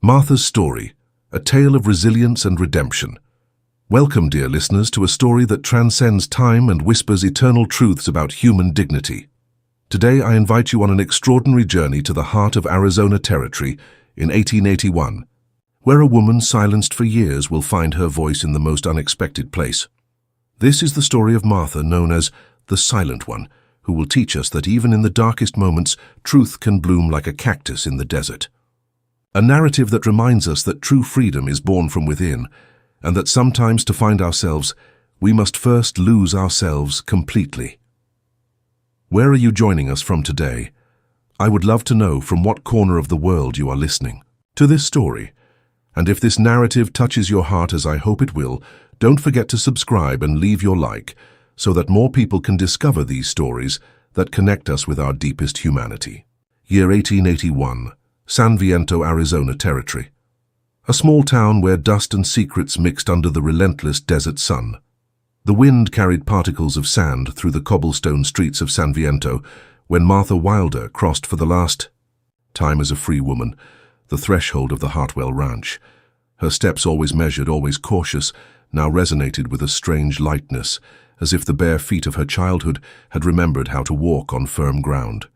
Martha's Story, a tale of resilience and redemption. Welcome, dear listeners, to a story that transcends time and whispers eternal truths about human dignity. Today I invite you on an extraordinary journey to the heart of Arizona Territory in 1881, where a woman silenced for years will find her voice in the most unexpected place. This is the story of Martha, known as the Silent One, who will teach us that even in the darkest moments, truth can bloom like a cactus in the desert. A narrative that reminds us that true freedom is born from within, and that sometimes to find ourselves, we must first lose ourselves completely. Where are you joining us from today? I would love to know from what corner of the world you are listening to this story. And if this narrative touches your heart, as I hope it will, don't forget to subscribe and leave your like so that more people can discover these stories that connect us with our deepest humanity. Year 1881, San Viento, Arizona Territory. A small town where dust and secrets mixed under the relentless desert sun. The wind carried particles of sand through the cobblestone streets of San Viento when Martha Wilder crossed for the last time as a free woman the threshold of the Hartwell Ranch. Her steps, always measured, always cautious, now resonated with a strange lightness, as if the bare feet of her childhood had remembered how to walk on firm ground.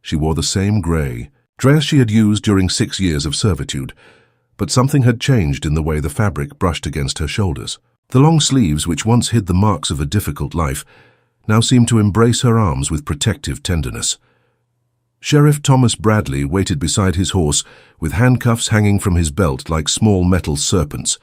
She wore the same gray dress she had used during 6 years of servitude, but something had changed in the way the fabric brushed against her shoulders. The long sleeves, which once hid the marks of a difficult life, now seemed to embrace her arms with protective tenderness. Sheriff Thomas Bradley waited beside his horse, with handcuffs hanging from his belt like small metal serpents.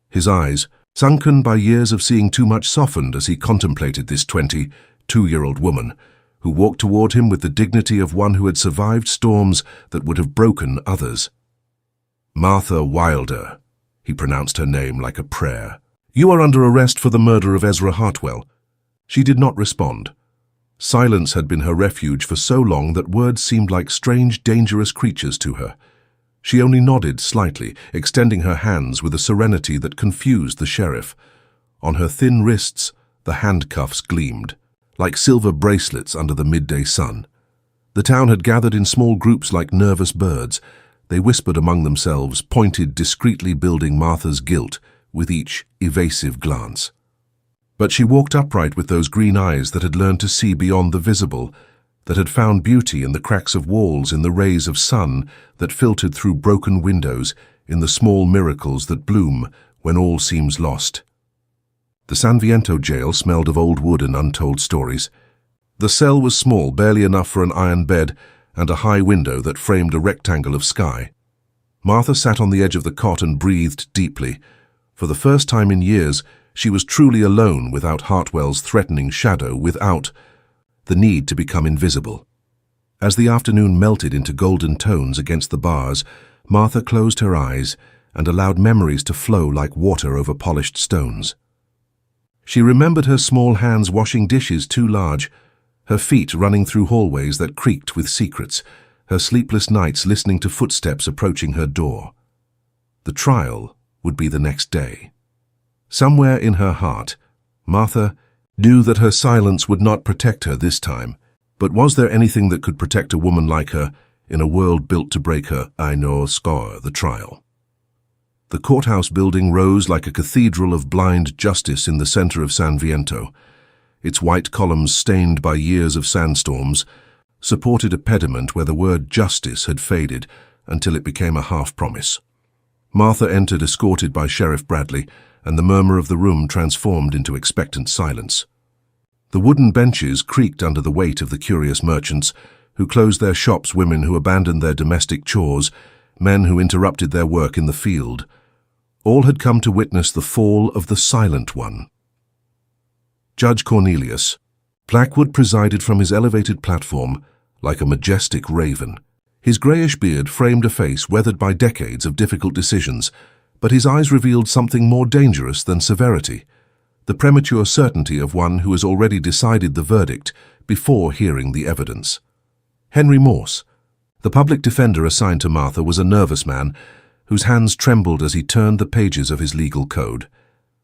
His eyes, sunken by years of seeing too much, softened as he contemplated this 22-year-old woman, who walked toward him with the dignity of one who had survived storms that would have broken others. Martha Wilder, he pronounced her name like a prayer. You are under arrest for the murder of Ezra Hartwell. She did not respond. Silence had been her refuge for so long that words seemed like strange, dangerous creatures to her. She only nodded slightly, extending her hands with a serenity that confused the sheriff. On her thin wrists, the handcuffs gleamed, like silver bracelets under the midday sun. The town had gathered in small groups like nervous birds. They whispered among themselves, pointed discreetly, building Martha's guilt with each evasive glance. But she walked upright with those green eyes that had learned to see beyond the visible, that had found beauty in the cracks of walls, in the rays of sun that filtered through broken windows, in the small miracles that bloom when all seems lost. The San Viento jail smelled of old wood and untold stories. The cell was small, barely enough for an iron bed and a high window that framed a rectangle of sky. Martha sat on the edge of the cot and breathed deeply. For the first time in years, she was truly alone, without Hartwell's threatening shadow, without the need to become invisible. As the afternoon melted into golden tones against the bars, Martha closed her eyes and allowed memories to flow like water over polished stones. She remembered her small hands washing dishes too large, her feet running through hallways that creaked with secrets, her sleepless nights listening to footsteps approaching her door. The trial would be the next day. Somewhere in her heart, Martha knew that her silence would not protect her this time. But was there anything that could protect a woman like her in a world built to break her? I know score the trial. The courthouse building rose like a cathedral of blind justice in the center of San Viento. Its white columns, stained by years of sandstorms, supported a pediment where the word justice had faded until it became a half-promise. Martha entered, escorted by Sheriff Bradley, and the murmur of the room transformed into expectant silence. The wooden benches creaked under the weight of the curious merchants who closed their shops, women who abandoned their domestic chores, men who interrupted their work in the field. All had come to witness the fall of the Silent One. Judge Cornelius Blackwood presided from his elevated platform like a majestic raven. His grayish beard framed a face weathered by decades of difficult decisions, but his eyes revealed something more dangerous than severity, the premature certainty of one who has already decided the verdict before hearing the evidence. Henry Morse, the public defender assigned to Martha, was a nervous man whose hands trembled as he turned the pages of his legal code.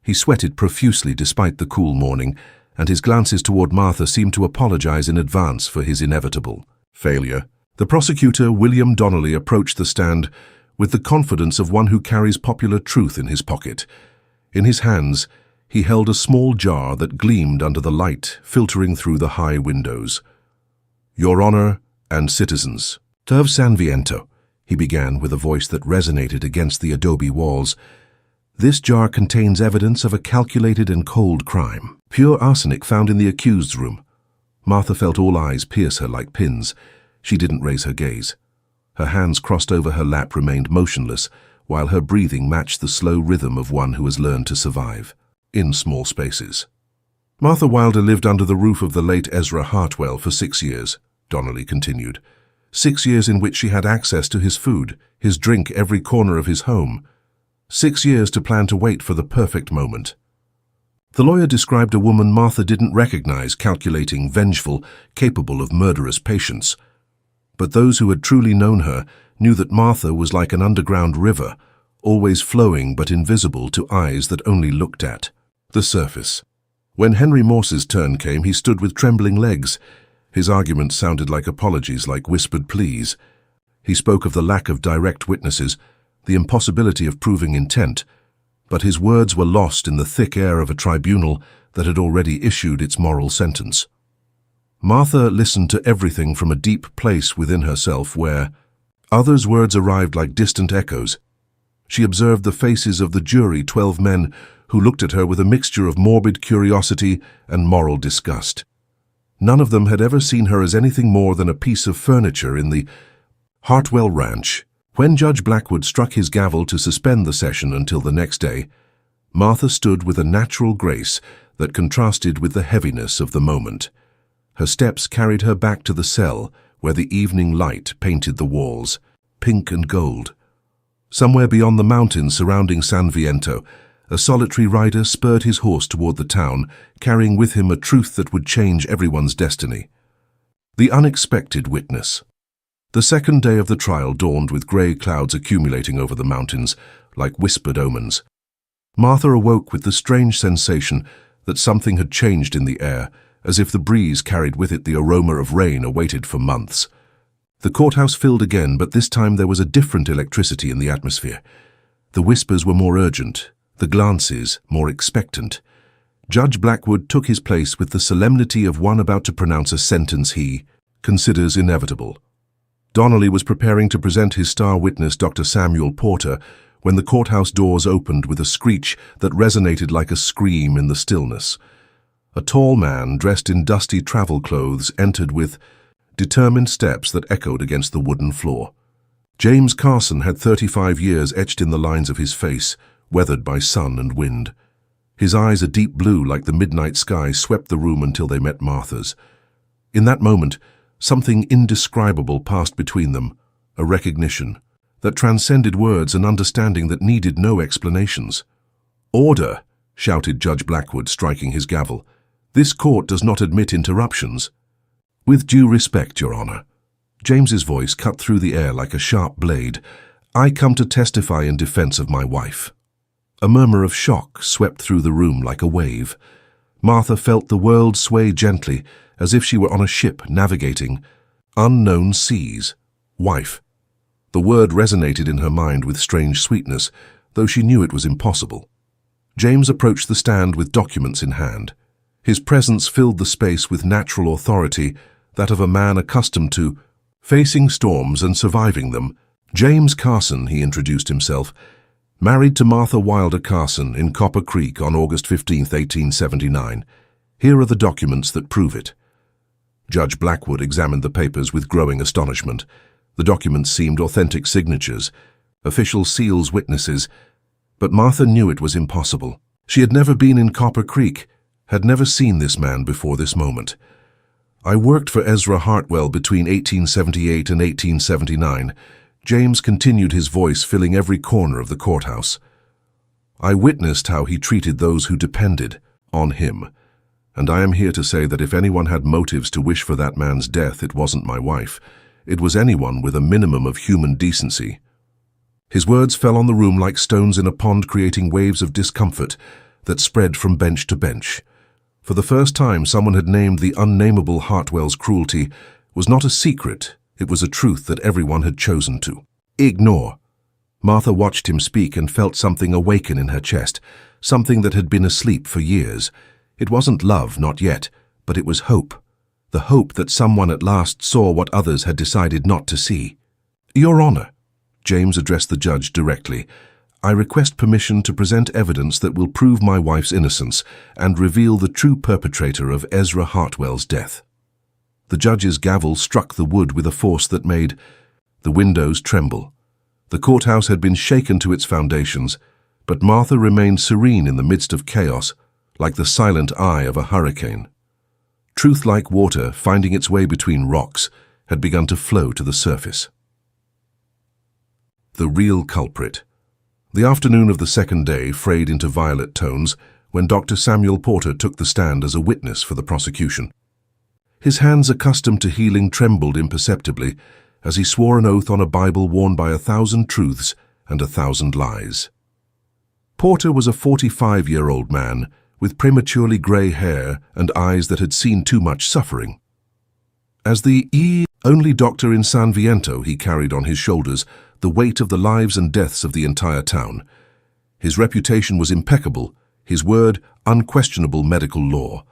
He sweated profusely despite the cool morning, and his glances toward Martha seemed to apologize in advance for his inevitable failure. The prosecutor, William Donnelly, approached the stand with the confidence of one who carries popular truth in his pocket. In his hands, he held a small jar that gleamed under the light filtering through the high windows. "Your Honor and citizens, of San Viento," he began with a voice that resonated against the adobe walls. "This jar contains evidence of a calculated and cold crime. Pure arsenic found in the accused's room." Martha felt all eyes pierce her like pins. She didn't raise her gaze. Her hands crossed over her lap remained motionless, while her breathing matched the slow rhythm of one who has learned to survive in small spaces. "Martha Wilder lived under the roof of the late Ezra Hartwell for 6 years, Donnelly continued. 6 years in which she had access to his food, his drink, every corner of his home. 6 years to plan to wait for the perfect moment. The lawyer described a woman Martha didn't recognize, calculating, vengeful, capable of murderous patience. But those who had truly known her knew that Martha was like an underground river, always flowing but invisible to eyes that only looked at the surface. When Henry Morse's turn came, he stood with trembling legs. His arguments sounded like apologies, like whispered pleas. He spoke of the lack of direct witnesses, the impossibility of proving intent, but his words were lost in the thick air of a tribunal that had already issued its moral sentence. Martha listened to everything from a deep place within herself where others' words arrived like distant echoes. She observed the faces of the jury, 12 men, who looked at her with a mixture of morbid curiosity and moral disgust. None of them had ever seen her as anything more than a piece of furniture in the Hartwell Ranch. When Judge Blackwood struck his gavel to suspend the session until the next day, Martha stood with a natural grace that contrasted with the heaviness of the moment. Her steps carried her back to the cell where the evening light painted the walls, pink and gold. Somewhere beyond the mountains surrounding San Viento, a solitary rider spurred his horse toward the town, carrying with him a truth that would change everyone's destiny. The unexpected witness. The second day of the trial dawned with grey clouds accumulating over the mountains, like whispered omens. Martha awoke with the strange sensation that something had changed in the air, as if the breeze carried with it the aroma of rain awaited for months. The courthouse filled again, but this time there was a different electricity in the atmosphere. The whispers were more urgent, the glances more expectant. Judge Blackwood took his place with the solemnity of one about to pronounce a sentence he considers inevitable. Donnelly was preparing to present his star witness, Dr. Samuel Porter, when the courthouse doors opened with a screech that resonated like a scream in the stillness. A tall man, dressed in dusty travel clothes, entered with determined steps that echoed against the wooden floor. James Carson had 35 years etched in the lines of his face, weathered by sun and wind. His eyes, a deep blue like the midnight sky, swept the room until they met Martha's. In that moment, something indescribable passed between them, a recognition that transcended words, an understanding that needed no explanations. "Order!" shouted Judge Blackwood, striking his gavel. "This court does not admit interruptions." "With due respect, Your Honor." James's voice cut through the air like a sharp blade. "I come to testify in defense of my wife." A murmur of shock swept through the room like a wave. Martha felt the world sway gently, as if she were on a ship navigating unknown seas. Wife. The word resonated in her mind with strange sweetness, though she knew it was impossible. James approached the stand with documents in hand. His presence filled the space with natural authority, that of a man accustomed to facing storms and surviving them. James Carson, he introduced himself, married to Martha Wilder Carson in Copper Creek on August 15, 1879. Here are the documents that prove it. Judge Blackwood examined the papers with growing astonishment. The documents seemed authentic signatures, official seals, witnesses, but Martha knew it was impossible. She had never been in Copper Creek, had never seen this man before this moment. "I worked for Ezra Hartwell between 1878 and 1879. James continued, his voice filling every corner of the courthouse. "I witnessed how he treated those who depended on him, and I am here to say that if anyone had motives to wish for that man's death, it wasn't my wife. It was anyone with a minimum of human decency." His words fell on the room like stones in a pond, creating waves of discomfort that spread from bench to bench. For the first time, someone had named the unnameable Hartwell's cruelty was not a secret, it was a truth that everyone had chosen to ignore. Martha watched him speak and felt something awaken in her chest, something that had been asleep for years. It wasn't love, not yet, but it was hope. The hope that someone at last saw what others had decided not to see. "Your Honor," James addressed the judge directly, "I request permission to present evidence that will prove my wife's innocence and reveal the true perpetrator of Ezra Hartwell's death." The judge's gavel struck the wood with a force that made the windows tremble. The courthouse had been shaken to its foundations, but Martha remained serene in the midst of chaos, like the silent eye of a hurricane. Truth, like water finding its way between rocks, had begun to flow to the surface. The real culprit. The afternoon of the second day frayed into violet tones when Dr. Samuel Porter took the stand as a witness for the prosecution. His hands, accustomed to healing, trembled imperceptibly as he swore an oath on a Bible worn by 1,000 truths and 1,000 lies. Porter was a 45-year-old man with prematurely grey hair and eyes that had seen too much suffering. As the only doctor in San Viento, he carried on his shoulders the weight of the lives and deaths of the entire town. His reputation was impeccable, his word unquestionable medical law.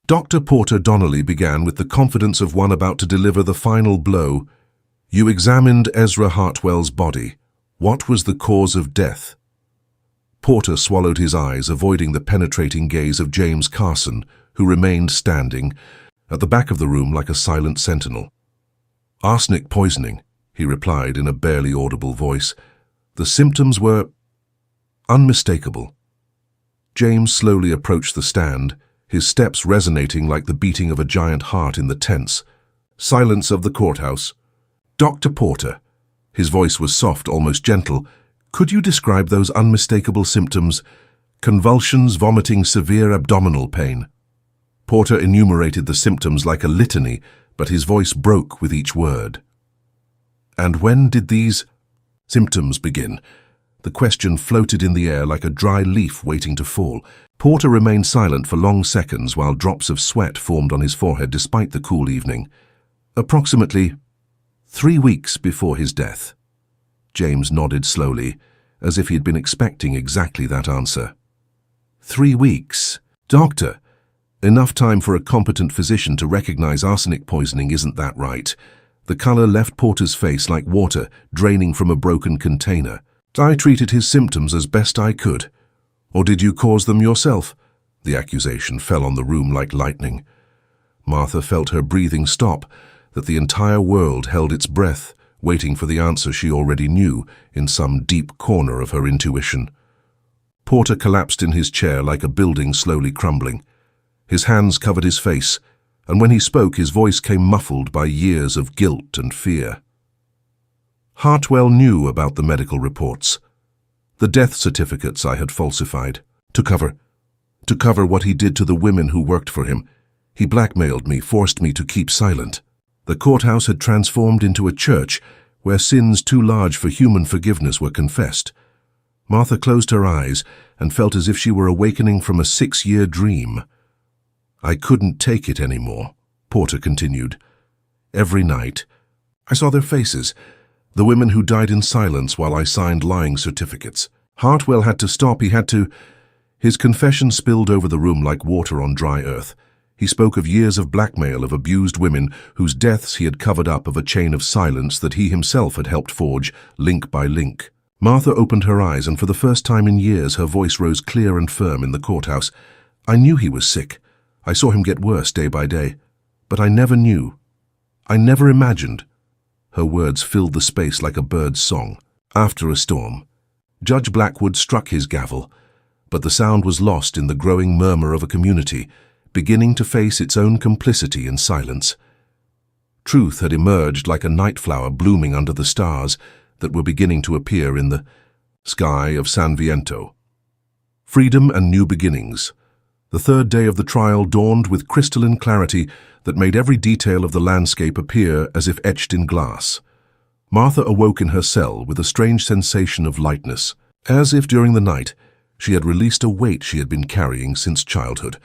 Dr. Porter Donnelly began with the confidence of one about to deliver the final blow. "You examined Ezra Hartwell's body. What was the cause of death?" Porter swallowed his eyes, avoiding the penetrating gaze of James Carson, who remained standing at the back of the room like a silent sentinel. "Arsenic poisoning," he replied in a barely audible voice. "The symptoms were unmistakable." James slowly approached the stand, his steps resonating like the beating of a giant heart in the tense silence of the courthouse. "Dr. Porter," his voice was soft, almost gentle, "could you describe those unmistakable symptoms? Convulsions, vomiting, severe abdominal pain." Porter enumerated the symptoms like a litany, but his voice broke with each word. "And when did these symptoms begin?" The question floated in the air like a dry leaf waiting to fall. Porter remained silent for long seconds while drops of sweat formed on his forehead despite the cool evening. "Approximately 3 weeks before his death." James nodded slowly, as if he had been expecting exactly that answer. 3 weeks? Doctor, enough time for a competent physician to recognize arsenic poisoning, isn't that right? The color left Porter's face like water draining from a broken container. "I treated his symptoms as best I could. Or did you cause them yourself?" The accusation fell on the room like lightning. Martha felt her breathing stop, that the entire world held its breath, waiting for the answer she already knew in some deep corner of her intuition. Porter collapsed in his chair like a building slowly crumbling. His hands covered his face, and when he spoke, his voice came muffled by years of guilt and fear. "Hartwell knew about the medical reports, the death certificates I had falsified, to cover what he did to the women who worked for him. He blackmailed me, forced me to keep silent. The courthouse had transformed into a church where sins too large for human forgiveness were confessed." Martha closed her eyes and felt as if she were awakening from a 6-year dream. "I couldn't take it anymore," Porter continued. "Every night, I saw their faces, the women who died in silence while I signed lying certificates. Hartwell had to stop, he had to—" His confession spilled over the room like water on dry earth. He spoke of years of blackmail, of abused women whose deaths he had covered up, of a chain of silence that he himself had helped forge, link by link. Martha opened her eyes, and for the first time in years her voice rose clear and firm in the courthouse. "I knew he was sick. I saw him get worse day by day. But I never knew. I never imagined." Her words filled the space like a bird's song. After a storm, Judge Blackwood struck his gavel, but the sound was lost in the growing murmur of a community, beginning to face its own complicity in silence. Truth had emerged like a night flower blooming under the stars that were beginning to appear in the sky of San Viento. Freedom and new beginnings. The third day of the trial dawned with crystalline clarity that made every detail of the landscape appear as if etched in glass. Martha awoke in her cell with a strange sensation of lightness, as if during the night she had released a weight she had been carrying since childhood.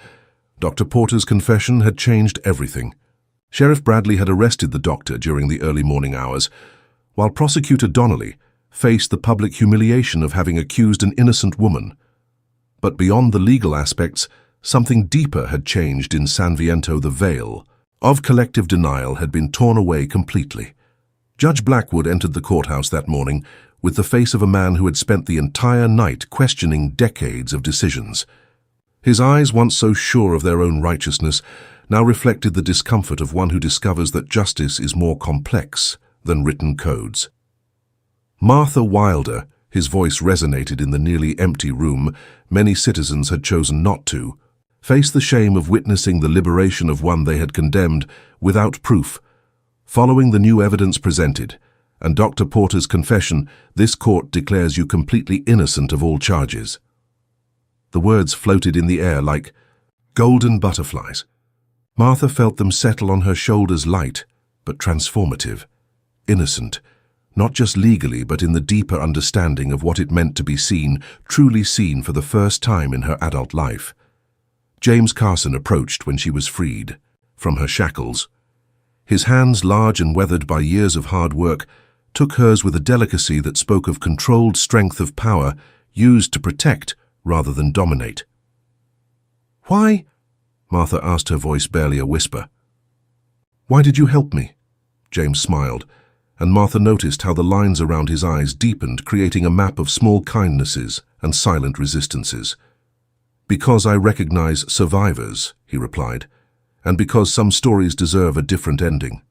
Dr. Porter's confession had changed everything. Sheriff Bradley had arrested the doctor during the early morning hours, while Prosecutor Donnelly, face the public humiliation of having accused an innocent woman. But beyond the legal aspects, something deeper had changed in San Viento. The veil of collective denial had been torn away completely. Judge Blackwood entered the courthouse that morning with the face of a man who had spent the entire night questioning decades of decisions. His eyes, once so sure of their own righteousness, now reflected the discomfort of one who discovers that justice is more complex than written codes. Martha Wilder, his voice resonated in the nearly empty room many citizens had chosen not to, faced the shame of witnessing the liberation of one they had condemned without proof. Following the new evidence presented, and Dr. Porter's confession, this court declares you completely innocent of all charges. The words floated in the air like golden butterflies. Martha felt them settle on her shoulders, light but transformative. Innocent, not just legally but in the deeper understanding of what it meant to be seen, truly seen for the first time in her adult life. James Carson approached when she was freed from her shackles. His hands, large and weathered by years of hard work, took hers with a delicacy that spoke of controlled strength of power used to protect rather than dominate. "Why?" Martha asked, her voice barely a whisper. "Why did you help me?" James smiled, and Martha noticed how the lines around his eyes deepened, creating a map of small kindnesses and silent resistances. "Because I recognize survivors," he replied, "and because some stories deserve a different ending."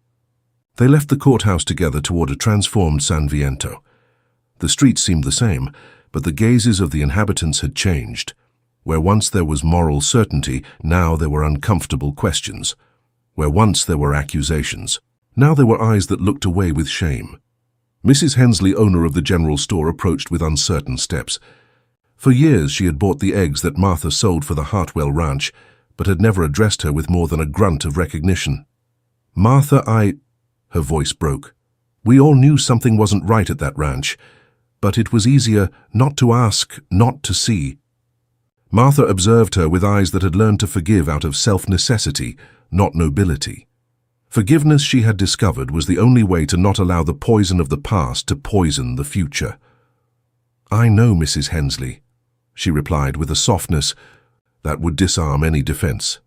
They left the courthouse together toward a transformed San Viento. The streets seemed the same, but the gazes of the inhabitants had changed. Where once there was moral certainty, now there were uncomfortable questions. Where once there were accusations, now there were eyes that looked away with shame. Mrs. Hensley, owner of the general store, approached with uncertain steps. For years she had bought the eggs that Martha sold for the Hartwell Ranch, but had never addressed her with more than a grunt of recognition. "Martha, Her voice broke. "We all knew something wasn't right at that ranch, but it was easier not to ask, not to see." Martha observed her with eyes that had learned to forgive out of self-necessity, not nobility. Forgiveness, she had discovered, was the only way to not allow the poison of the past to poison the future. "I know, Mrs. Hensley," she replied with a softness that would disarm any defense.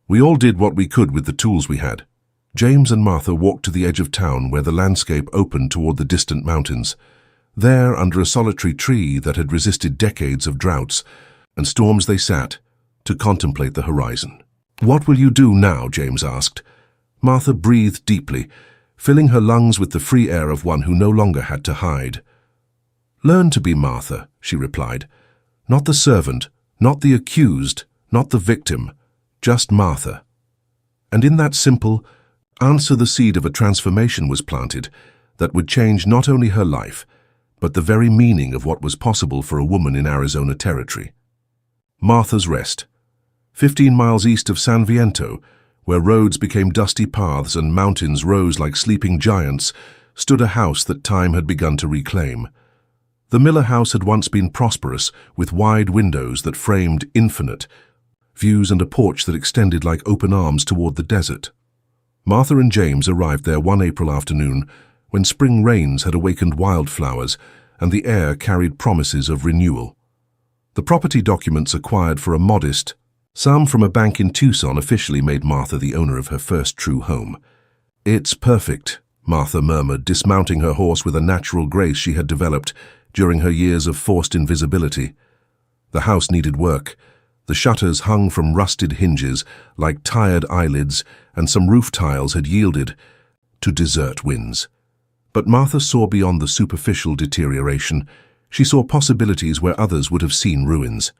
"We all did what we could with the tools we had." James and Martha walked to the edge of town where the landscape opened toward the distant mountains. There, under a solitary tree that had resisted decades of droughts and storms, they sat to contemplate the horizon. "What will you do now?" James asked. Martha breathed deeply, filling her lungs with the free air of one who no longer had to hide. "Learn to be Martha," she replied. "Not the servant, not the accused, not the victim, just Martha." And in that simple answer, the seed of a transformation was planted that would change not only her life, but the very meaning of what was possible for a woman in Arizona territory. Martha's Rest. 15 miles east of San Viento, where roads became dusty paths and mountains rose like sleeping giants, stood a house that time had begun to reclaim. The Miller house had once been prosperous, with wide windows that framed infinite views and a porch that extended like open arms toward the desert. Martha and James arrived there one April afternoon when spring rains had awakened wildflowers and the air carried promises of renewal. The property documents acquired for a modest sum from a bank in Tucson officially made Martha the owner of her first true home. "It's perfect," Martha murmured, dismounting her horse with a natural grace she had developed during her years of forced invisibility. The house needed work. The shutters hung from rusted hinges like tired eyelids, and some roof tiles had yielded to desert winds. But Martha saw beyond the superficial deterioration. She saw possibilities where others would have seen ruins.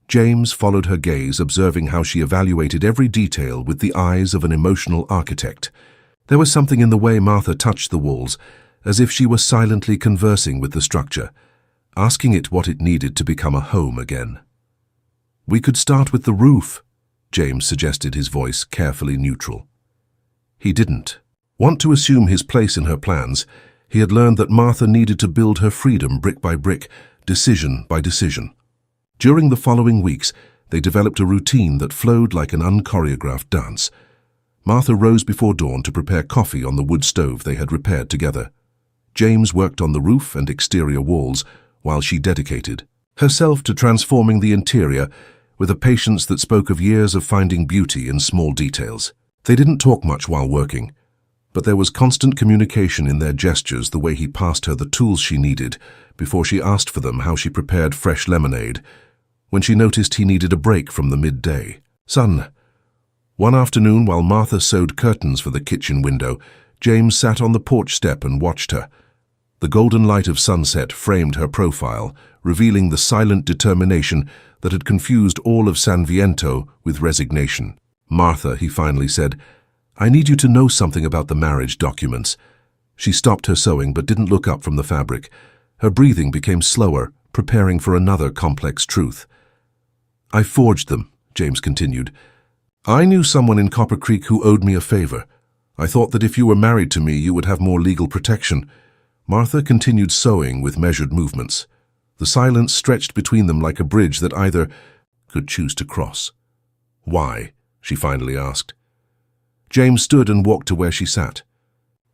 James followed her gaze, observing how she evaluated every detail with the eyes of an emotional architect. There was something in the way Martha touched the walls, as if she were silently conversing with the structure, asking it what it needed to become a home again. "We could start with the roof," James suggested, his voice carefully neutral. He didn't want to assume his place in her plans. He had learned that Martha needed to build her freedom brick by brick, decision by decision. During the following weeks, they developed a routine that flowed like an unchoreographed dance. Martha rose before dawn to prepare coffee on the wood stove they had repaired together. James worked on the roof and exterior walls, while she dedicated herself to transforming the interior with a patience that spoke of years of finding beauty in small details. They didn't talk much while working, but there was constant communication in their gestures, the way he passed her the tools she needed before she asked for them, how she prepared fresh lemonade when she noticed he needed a break from the midday sun. One afternoon, while Martha sewed curtains for the kitchen window, James sat on the porch step and watched her. The golden light of sunset framed her profile, revealing the silent determination that had confused all of San Viento with resignation. "Martha," he finally said, "I need you to know something about the marriage documents." She stopped her sewing but didn't look up from the fabric. Her breathing became slower, preparing for another complex truth. "I forged them," James continued. "I knew someone in Copper Creek who owed me a favor. I thought that if you were married to me, you would have more legal protection." Martha continued sewing with measured movements. The silence stretched between them like a bridge that either could choose to cross. "Why?" she finally asked. James stood and walked to where she sat.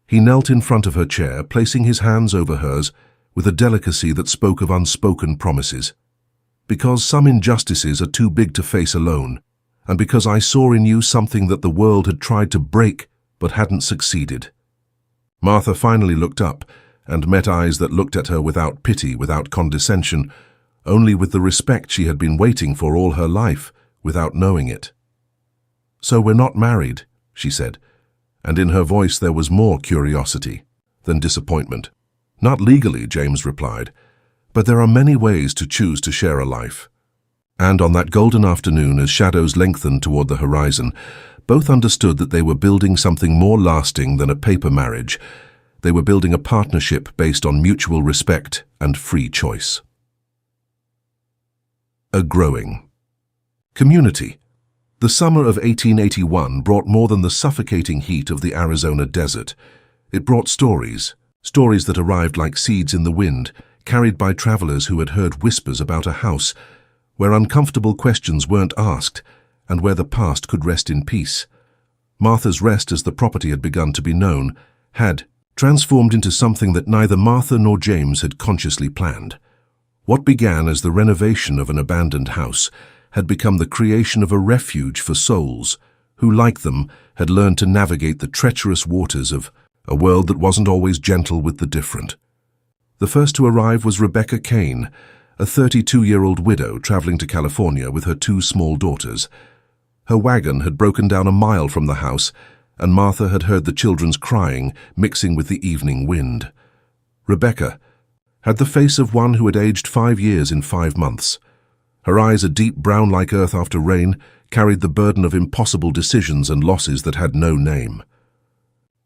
He knelt in front of her chair, placing his hands over hers with a delicacy that spoke of unspoken promises. "Because some injustices are too big to face alone, and because I saw in you something that the world had tried to break but hadn't succeeded." Martha finally looked up and met eyes that looked at her without pity, without condescension, only with the respect she had been waiting for all her life, without knowing it. "So we're not married," she said, and in her voice there was more curiosity than disappointment. "Not legally," James replied, "but there are many ways to choose to share a life." And on that golden afternoon, as shadows lengthened toward the horizon, both understood that they were building something more lasting than a paper marriage. They were building a partnership based on mutual respect and free choice. A growing community. The summer of 1881 brought more than the suffocating heat of the Arizona desert. It brought stories that arrived like seeds in the wind, carried by travelers who had heard whispers about a house where uncomfortable questions weren't asked and where the past could rest in peace. Martha's Rest, as the property had begun to be known, had transformed into something that neither Martha nor James had consciously planned. What began as the renovation of an abandoned house had become the creation of a refuge for souls who, like them, had learned to navigate the treacherous waters of a world that wasn't always gentle with the different. The first to arrive was Rebecca Kane, a 32-year-old widow traveling to California with her 2 small daughters. Her wagon had broken down a mile from the house, and Martha had heard the children's crying mixing with the evening wind. Rebecca had the face of one who had aged 5 years in 5 months. Her eyes, a deep brown like earth after rain, carried the burden of impossible decisions and losses that had no name.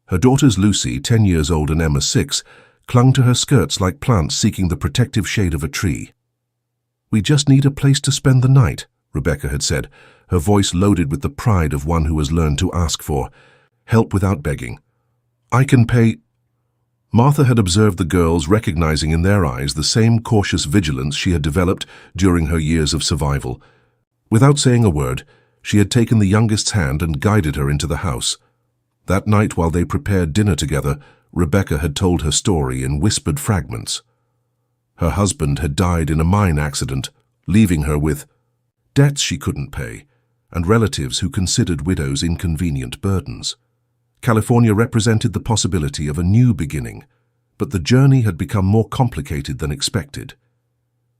Her daughters Lucy, 10 years old, and Emma, 6, clung to her skirts like plants seeking the protective shade of a tree. "We just need a place to spend the night," Rebecca had said, her voice loaded with the pride of one who has learned to ask for help without begging. "I can pay—" Martha had observed the girls, recognizing in their eyes the same cautious vigilance she had developed during her years of survival. Without saying a word, she had taken the youngest's hand and guided her into the house. That night, while they prepared dinner together, Rebecca had told her story in whispered fragments. Her husband had died in a mine accident, leaving her with debts she couldn't pay, and relatives who considered widows inconvenient burdens. California represented the possibility of a new beginning, but the journey had become more complicated than expected.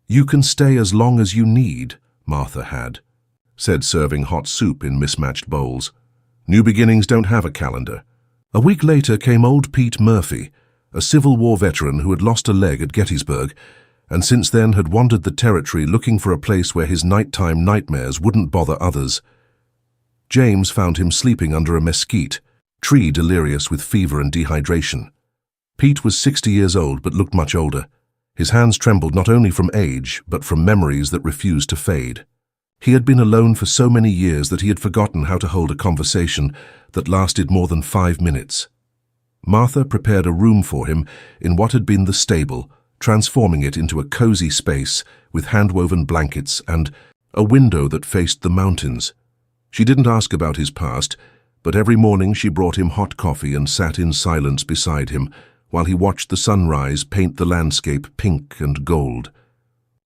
"You can stay as long as you need," Martha had said, serving hot soup in mismatched bowls. "New beginnings don't have a calendar." A week later came old Pete Murphy, a Civil War veteran who had lost a leg at Gettysburg, and since then had wandered the territory looking for a place where his nighttime nightmares wouldn't bother others. James found him sleeping under a mesquite tree, delirious with fever and dehydration. Pete was 60 years old but looked much older. His hands trembled not only from age but from memories that refused to fade. He had been alone for so many years that he had forgotten how to hold a conversation that lasted more than 5 minutes. Martha prepared a room for him in what had been the stable, transforming it into a cozy space with hand-woven blankets and a window that faced the mountains. She didn't ask about his past, but every morning she brought him hot coffee and sat in silence beside him, while he watched the sunrise paint the landscape pink and gold.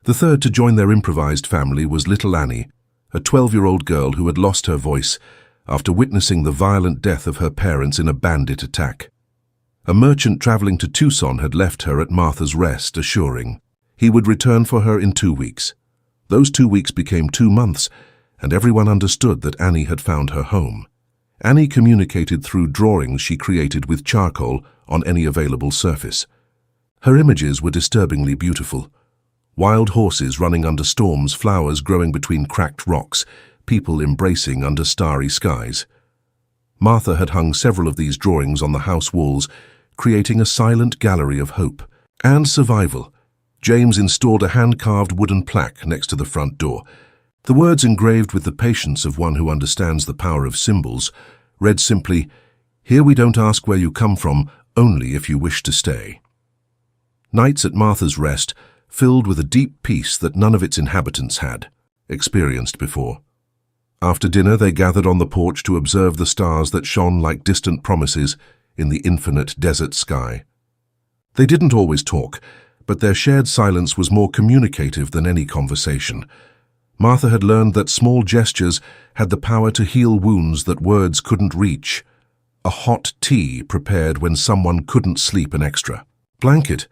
The third to join their improvised family was little Annie, a 12-year-old girl who had lost her voice after witnessing the violent death of her parents in a bandit attack. A merchant traveling to Tucson had left her at Martha's Rest, assuring he would return for her in 2 weeks. Those 2 weeks became 2 months, and everyone understood that Annie had found her home. Annie communicated through drawings she created with charcoal on any available surface. Her images were disturbingly beautiful. Wild horses running under storms, flowers growing between cracked rocks, people embracing under starry skies. Martha had hung several of these drawings on the house walls, creating a silent gallery of hope and survival. James installed a hand-carved wooden plaque next to the front door. The words, engraved with the patience of one who understands the power of symbols, read simply, "Here we don't ask where you come from, only if you wish to stay." Nights at Martha's Rest filled with a deep peace that none of its inhabitants had experienced before. After dinner, they gathered on the porch to observe the stars that shone like distant promises in the infinite desert sky. They didn't always talk, but their shared silence was more communicative than any conversation. Martha had learned that small gestures had the power to heal wounds that words couldn't reach. A hot tea prepared when someone couldn't sleep an extra blanket,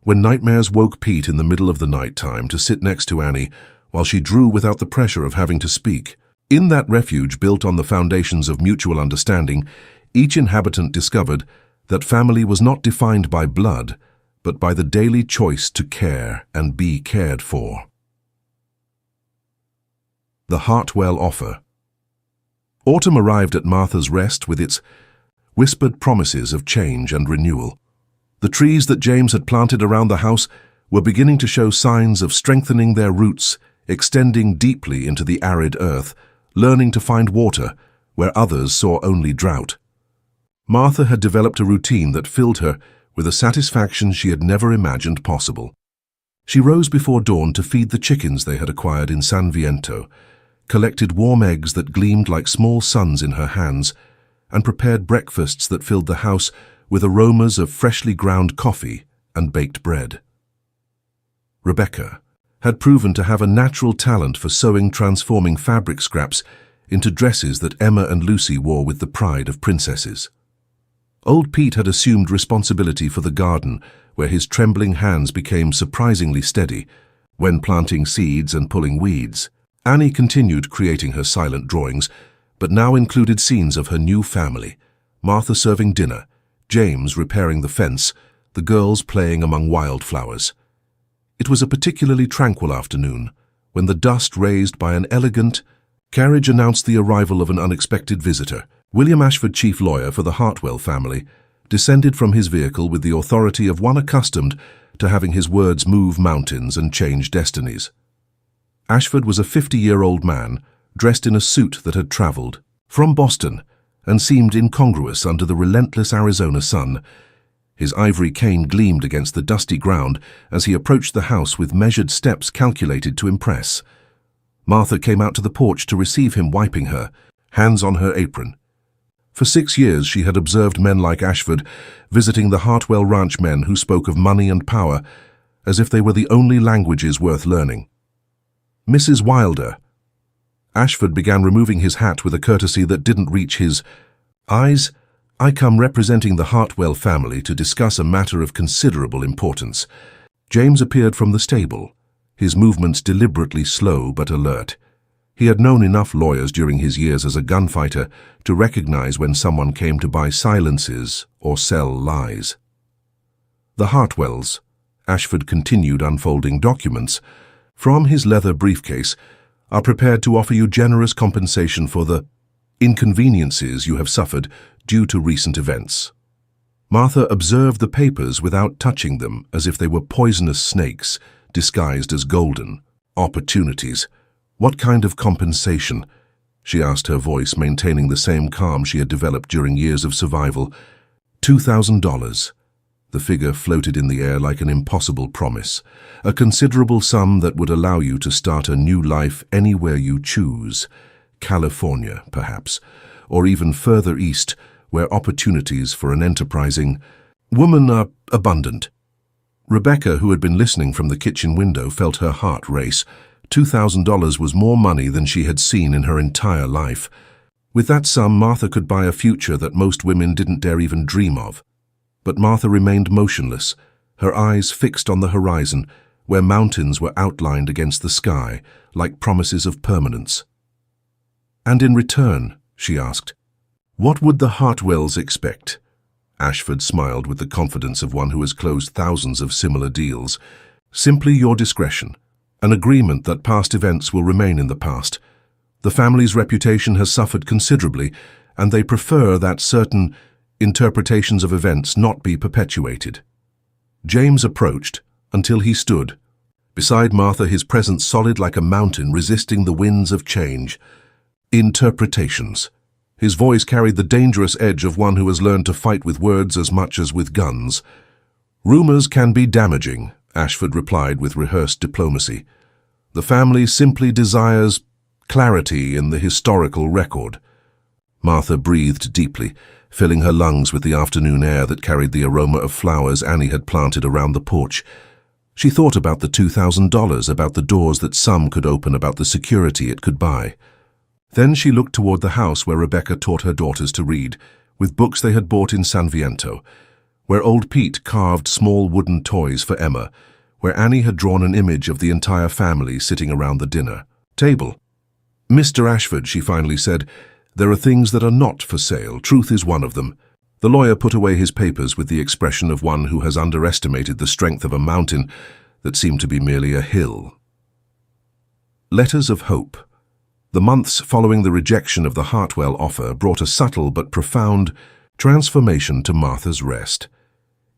when nightmares woke Pete in the middle of the night time to sit next to Annie while she drew without the pressure of having to speak. In that refuge built on the foundations of mutual understanding, each inhabitant discovered that family was not defined by blood, but by the daily choice to care and be cared for. The Hartwell Offer. Autumn arrived at Martha's Rest with its whispered promises of change and renewal. The trees that James had planted around the house were beginning to show signs of strengthening their roots, extending deeply into the arid earth, learning to find water where others saw only drought. Martha had developed a routine that filled her with a satisfaction she had never imagined possible. She rose before dawn to feed the chickens they had acquired in San Viento, collected warm eggs that gleamed like small suns in her hands, and prepared breakfasts that filled the house with aromas of freshly ground coffee and baked bread. Rebecca had proven to have a natural talent for sewing, transforming fabric scraps into dresses that Emma and Lucy wore with the pride of princesses. Old Pete had assumed responsibility for the garden, where his trembling hands became surprisingly steady when planting seeds and pulling weeds. Annie continued creating her silent drawings, but now included scenes of her new family, Martha serving dinner, James repairing the fence, the girls playing among wildflowers. It was a particularly tranquil afternoon when the dust raised by an elegant carriage announced the arrival of an unexpected visitor. William Ashford, chief lawyer for the Hartwell family, descended from his vehicle with the authority of one accustomed to having his words move mountains and change destinies. Ashford was a 50-year-old man, dressed in a suit that had traveled from Boston and seemed incongruous under the relentless Arizona sun. His ivory cane gleamed against the dusty ground as he approached the house with measured steps calculated to impress. Martha came out to the porch to receive him, wiping her, hands on her apron. For 6 years she had observed men like Ashford visiting the Hartwell ranch, men who spoke of money and power as if they were the only languages worth learning. "Mrs. Wilder." Ashford began removing his hat with a courtesy that didn't reach his eyes. "I come representing the Hartwell family to discuss a matter of considerable importance." James appeared from the stable, his movements deliberately slow but alert. He had known enough lawyers during his years as a gunfighter to recognize when someone came to buy silences or sell lies. "The Hartwells," Ashford continued, unfolding documents from his leather briefcase, "are prepared to offer you generous compensation for the inconveniences you have suffered due to recent events." Martha observed the papers without touching them, as if they were poisonous snakes disguised as golden opportunities. "What kind of compensation?" she asked, her voice maintaining the same calm she had developed during years of survival. $2,000. The figure floated in the air like an impossible promise, a considerable sum that would allow you to start a new life anywhere you choose. California, perhaps, or even further east, where opportunities for an enterprising Women are abundant. Rebecca, who had been listening from the kitchen window, felt her heart race. $2,000 was more money than she had seen in her entire life. With that sum, Martha could buy a future that most women didn't dare even dream of. But Martha remained motionless, her eyes fixed on the horizon, where mountains were outlined against the sky, like promises of permanence. "And in return," she asked, "what would the Hartwells expect?" Ashford smiled with the confidence of one who has closed thousands of similar deals. "Simply your discretion, an agreement that past events will remain in the past. The family's reputation has suffered considerably, and they prefer that certain interpretations of events not be perpetuated." James approached until he stood beside Martha, his presence solid like a mountain resisting the winds of change. "Interpretations." His voice carried the dangerous edge of one who has learned to fight with words as much as with guns. "Rumors can be damaging," Ashford replied with rehearsed diplomacy. "The family simply desires clarity in the historical record." Martha breathed deeply, filling her lungs with the afternoon air that carried the aroma of flowers Annie had planted around the porch. She thought about the $2,000, about the doors that some could open, about the security it could buy. Then she looked toward the house where Rebecca taught her daughters to read, with books they had bought in San Viento, where old Pete carved small wooden toys for Emma, where Annie had drawn an image of the entire family sitting around the dinner table. "Mr. Ashford," she finally said, "there are things that are not for sale. Truth is one of them." The lawyer put away his papers with the expression of one who has underestimated the strength of a mountain that seemed to be merely a hill. Letters of hope. The months following the rejection of the Hartwell offer brought a subtle but profound transformation to Martha's rest.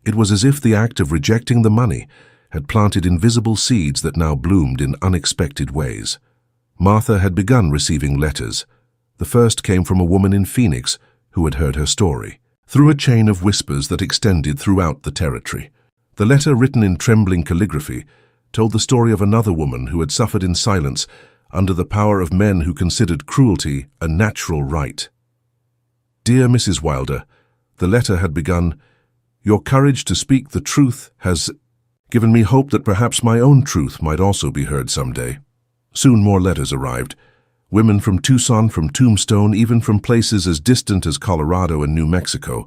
It was as if the act of rejecting the money had planted invisible seeds that now bloomed in unexpected ways. Martha had begun receiving letters. The first came from a woman in Phoenix who had heard her story, through a chain of whispers that extended throughout the territory. The letter, written in trembling calligraphy, told the story of another woman who had suffered in silence under the power of men who considered cruelty a natural right. "Dear Mrs. Wilder," the letter had begun, "your courage to speak the truth has given me hope that perhaps my own truth might also be heard someday." Soon more letters arrived. Women from Tucson, from Tombstone, even from places as distant as Colorado and New Mexico,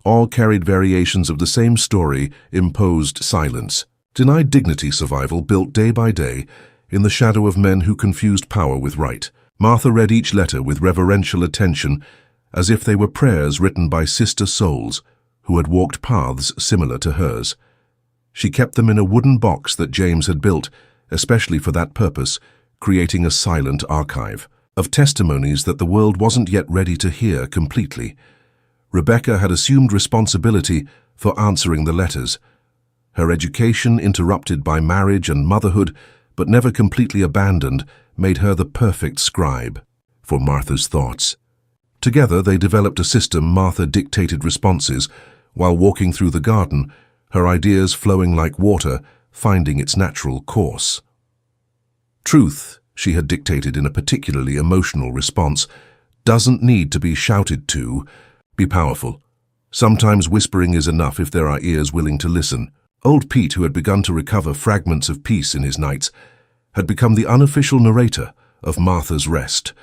all carried variations of the same story: imposed silence, denied dignity, survival built day by day in the shadow of men who confused power with right. Martha read each letter with reverential attention, as if they were prayers written by sister souls who had walked paths similar to hers. She kept them in a wooden box that James had built, especially for that purpose, creating a silent archive of testimonies that the world wasn't yet ready to hear completely. Rebecca had assumed responsibility for answering the letters. Her education, interrupted by marriage and motherhood, but never completely abandoned, made her the perfect scribe for Martha's thoughts. Together they developed a system. Martha dictated responses while walking through the garden, her ideas flowing like water, finding its natural course. Truth, she had dictated in a particularly emotional response, doesn't need to be shouted to. Be powerful. Sometimes whispering is enough if there are ears willing to listen. Old Pete, who had begun to recover fragments of peace in his nights, had become the unofficial narrator of Martha's rest.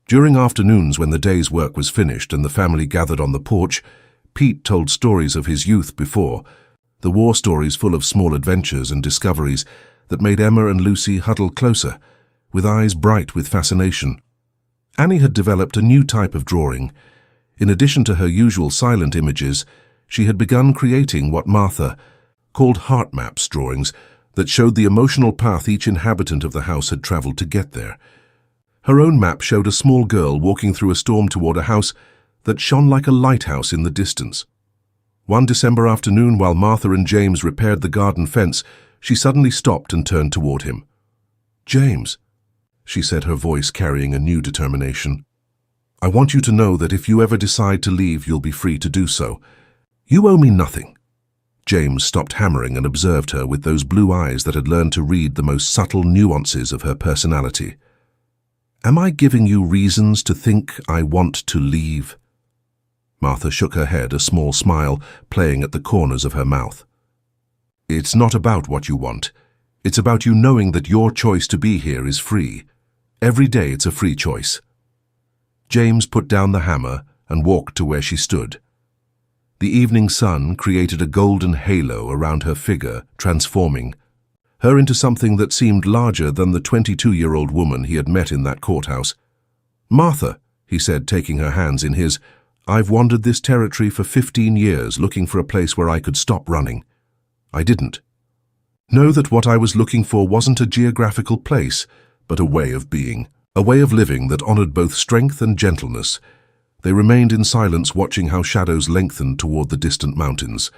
During afternoons when the day's work was finished and the family gathered on the porch, Pete told stories of his youth before, the war stories full of small adventures and discoveries that made Emma and Lucy huddle closer, with eyes bright with fascination. Annie had developed a new type of drawing. In addition to her usual silent images, she had begun creating what Martha called heart maps, drawings that showed the emotional path each inhabitant of the house had traveled to get there. Her own map showed a small girl walking through a storm toward a house that shone like a lighthouse in the distance. One December afternoon, while Martha and James repaired the garden fence, she suddenly stopped and turned toward him. "James," she said, her voice carrying a new determination, "I want you to know that if you ever decide to leave, you'll be free to do so. You owe me nothing." James stopped hammering and observed her with those blue eyes that had learned to read the most subtle nuances of her personality. "Am I giving you reasons to think I want to leave?" Martha shook her head, a small smile playing at the corners of her mouth. It's not about what you want. It's about you knowing that your choice to be here is free. Every day it's a free choice. James put down the hammer and walked to where she stood. The evening sun created a golden halo around her figure, transforming her into something that seemed larger than the 22-year-old woman he had met in that courthouse. "Martha," he said, taking her hands in his, "I've wandered this territory for 15 years looking for a place where I could stop running. I didn't. Know that what I was looking for wasn't a geographical place, but a way of being, a way of living that honored both strength and gentleness." They remained in silence, watching how shadows lengthened toward the distant mountains.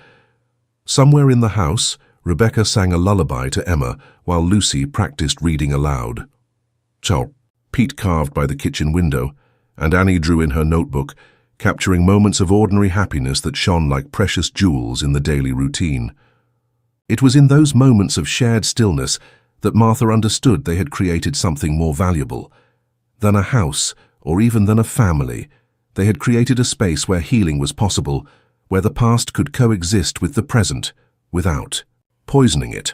Somewhere in the house, Rebecca sang a lullaby to Emma while Lucy practiced reading aloud. Pete carved by the kitchen window, and Annie drew in her notebook, capturing moments of ordinary happiness that shone like precious jewels in the daily routine. It was in those moments of shared stillness that Martha understood they had created something more valuable. Than a house, or even than a family, they had created a space where healing was possible, where the past could coexist with the present, without poisoning it.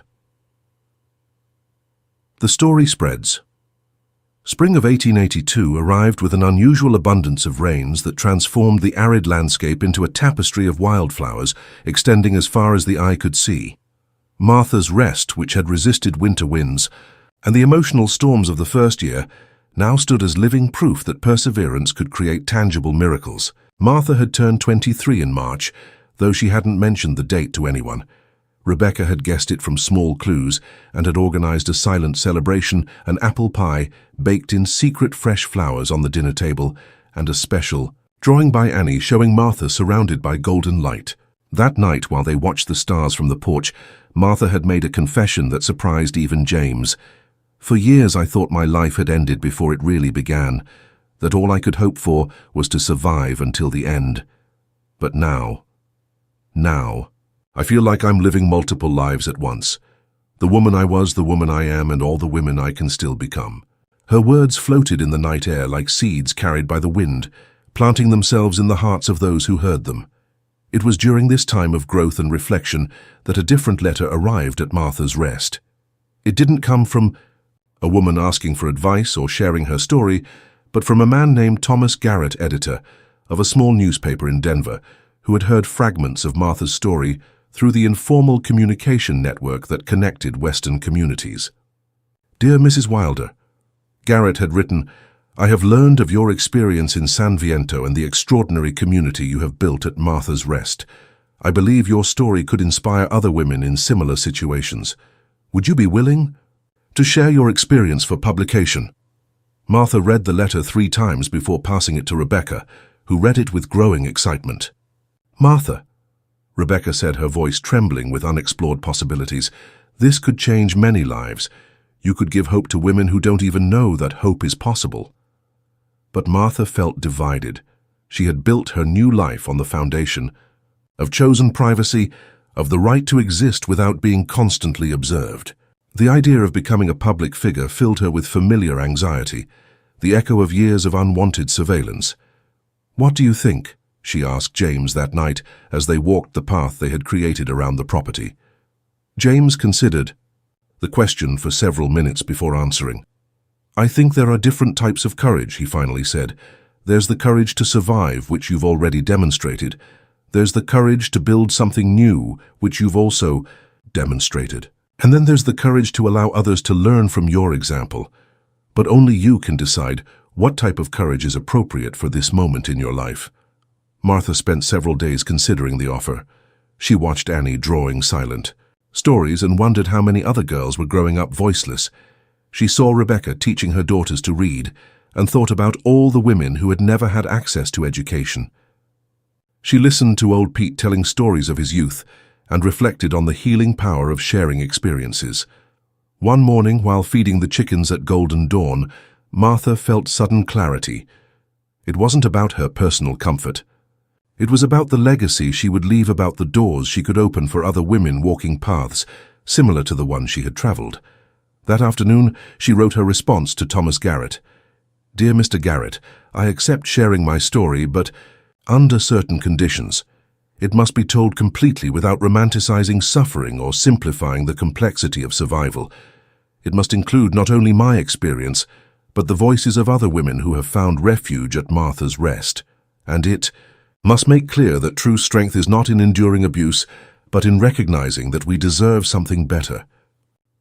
The story spreads. Spring of 1882 arrived with an unusual abundance of rains that transformed the arid landscape into a tapestry of wildflowers extending as far as the eye could see. Martha's Rest, which had resisted winter winds, and the emotional storms of the first year, now stood as living proof that perseverance could create tangible miracles. Martha had turned 23 in March, though she hadn't mentioned the date to anyone. Rebecca had guessed it from small clues and had organized a silent celebration, an apple pie baked in secret fresh flowers on the dinner table, and a special drawing by Annie showing Martha surrounded by golden light. That night, while they watched the stars from the porch, Martha had made a confession that surprised even James. "For years I thought my life had ended before it really began, that all I could hope for was to survive until the end. But now, I feel like I'm living multiple lives at once. The woman I was, the woman I am, and all the women I can still become." Her words floated in the night air like seeds carried by the wind, planting themselves in the hearts of those who heard them. It was during this time of growth and reflection that a different letter arrived at Martha's Rest. It didn't come from a woman asking for advice or sharing her story, but from a man named Thomas Garrett, editor of a small newspaper in Denver, who had heard fragments of Martha's story through the informal communication network that connected Western communities. "Dear Mrs. Wilder," Garrett had written, "I have learned of your experience in San Viento and the extraordinary community you have built at Martha's Rest. I believe your story could inspire other women in similar situations. Would you be willing to share your experience for publication?" Martha read the letter 3 times before passing it to Rebecca, who read it with growing excitement. "Martha," Rebecca said, her voice trembling with unexplored possibilities, "this could change many lives. You could give hope to women who don't even know that hope is possible." But Martha felt divided. She had built her new life on the foundation of chosen privacy, of the right to exist without being constantly observed. The idea of becoming a public figure filled her with familiar anxiety, the echo of years of unwanted surveillance. "What do you think?" she asked James that night as they walked the path they had created around the property. James considered the question for several minutes before answering. "I think there are different types of courage," he finally said. "There's the courage to survive, which you've already demonstrated. There's the courage to build something new, which you've also demonstrated. And then there's the courage to allow others to learn from your example. But only you can decide what type of courage is appropriate for this moment in your life." Martha spent several days considering the offer. She watched Annie drawing silent stories and wondered how many other girls were growing up voiceless. She saw Rebecca teaching her daughters to read and thought about all the women who had never had access to education. She listened to old Pete telling stories of his youth and reflected on the healing power of sharing experiences. One morning, while feeding the chickens at golden dawn, Martha felt sudden clarity. It wasn't about her personal comfort. It was about the legacy she would leave, about the doors she could open for other women walking paths similar to the one she had traveled. That afternoon, she wrote her response to Thomas Garrett. "Dear Mr. Garrett, I accept sharing my story, but Under certain conditions, it must be told completely without romanticizing suffering or simplifying the complexity of survival. It must include not only my experience, but the voices of other women who have found refuge at Martha's Rest. And it must make clear that true strength is not in enduring abuse, but in recognizing that we deserve something better.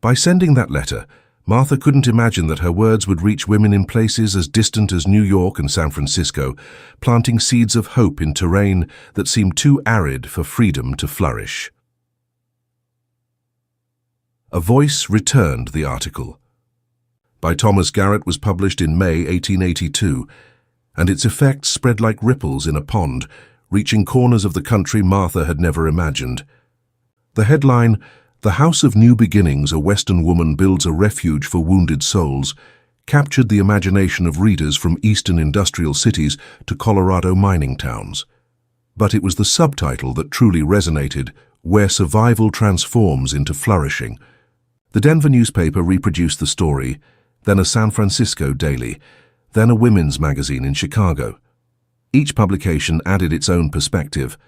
By sending that letter, Martha couldn't imagine that her words would reach women in places as distant as New York and San Francisco, planting seeds of hope in terrain that seemed too arid for freedom to flourish. A Voice Returned, the article by Thomas Garrett was published in May 1882, and its effects spread like ripples in a pond, reaching corners of the country Martha had never imagined. The headline, "The House of New Beginnings, a Western Woman Builds a Refuge for Wounded Souls," captured the imagination of readers from eastern industrial cities to Colorado mining towns. But it was the subtitle that truly resonated, "Where Survival Transforms into Flourishing." The Denver newspaper reproduced the story, then a San Francisco daily, then a women's magazine in Chicago. Each publication added its own perspective,